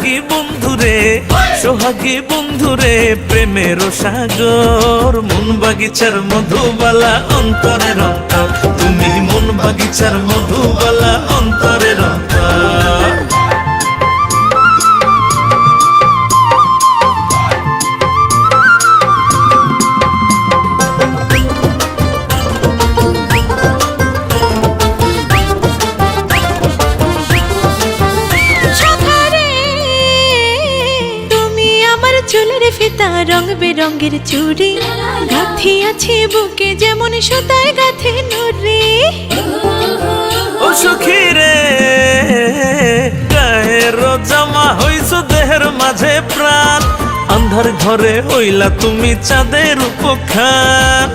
সোহাগী বন্ধুরে, সোহাগী বন্ধুরে, প্রেমের সাগর, মন বাগিচার মধুবালা অন্তরের অন্তর, তুমি মন বাগিচার মধুবালা অন্তরের অন্তর। চুলের ফিতা রং বেরঙের চুড়ি গাঁথি আছে বুকে যেমন সুতায় গাঁথে নুরি। ও সখী রে, গায়ের জামা হইছ দেহের মাঝে প্রাণ, আন্ধার ঘরে হইলা তুমি চাঁদের উপখান।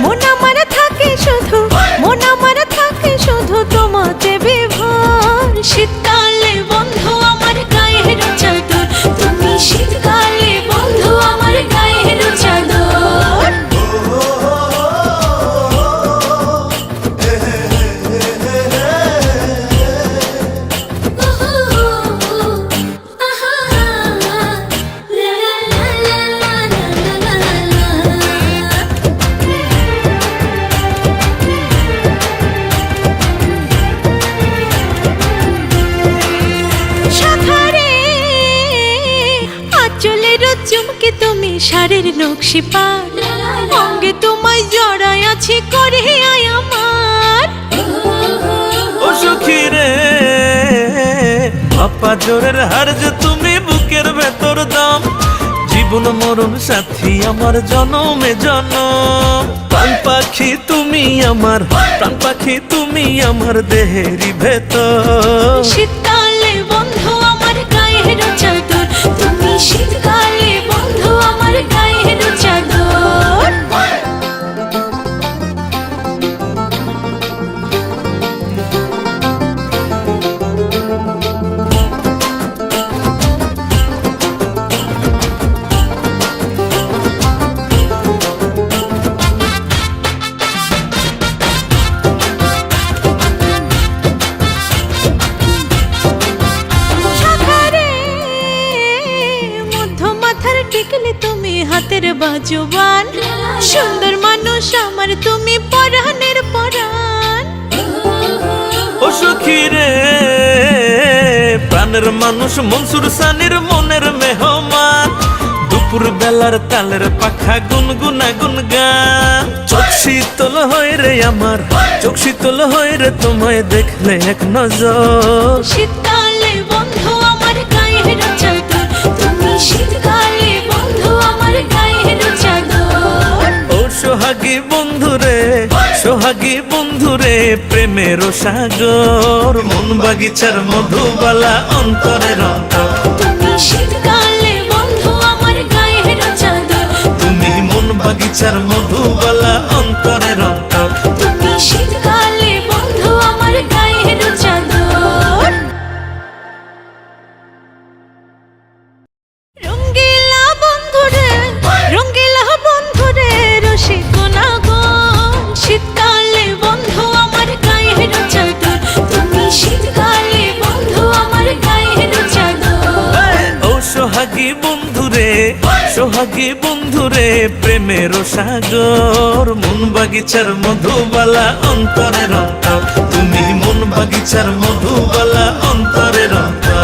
মন আমার থাকে শুধু, মন আমার থাকে শুধু তোমাতে বিভোর। শীতকালে বন্ধু আমার গায়ের চাদর, তুমি শীতকালে বন্ধু আমার গায়ের চাদর। চুমকে তুমি শাড়ির নকশি পার, অঙ্গে তোমায় জড়াই আছে করে আমার। ও সখী রে, আপা জোরের হার যে তুমি বুকের ভেতর দাম, জীবন মরণ সাথী আমার জনমে জনম। প্রাণ পাখি তুমি আমার, প্রাণ পাখি তুমি আমার দেহেরই ভেতর। শীতকালে বন্ধু আমার গায়ের চাদর, তুমি শীতকালে বন্ধু আমার গায়ের চাদর। টিকলে তুমি হাতের বাজুবান, সুন্দর মানুষ আমার তুমি পরাণের পরাণ। ও সখী রে, প্রাণের মানুষ মনসুর সানির মনের মেহমান, দুপুর বেলার তালের পাখা গুনগুনা গুনগান। চোখ শীতল হয় রে আমার, চোখ শীতল হয় রে তোমায় দেখলে এক নজর। শীতকালে বন্ধু আমার গায়ের চাদর, তুমি শীতকালে বন্ধু আমার গায়ের চাদর। ও সোহাগী বন্ধুরে, সোহাগী বন্ধুরে, প্রেমের সাগর, মন বাগিচার মধুবালা অন্তরের অন্তর, তুমি শীতকালে বন্ধু আমার গায়ের চাদর, তুমি মন বাগিচার মধুবালা অন্তরের অন্তর, তুমি শীতকালে বন্ধু আমার গায়ের চাদর। রঙ্গিলা বন্ধুরে, রঙ্গিলা বন্ধুরে, রসিকনা গো, শীতকালে বন্ধু আমার গায়ের চাদর, তুমি শীতকালে বন্ধু আমার গায়ের চাদর। ও সোহাগী বন্ধুরে, সোহাগী বন্ধুরে, প্রেমের সাগর, মন বাগিচার মধুবালা অন্তরের অন্তর, তুমি মন বাগিচার মধুবালা অন্তরের অন্তর।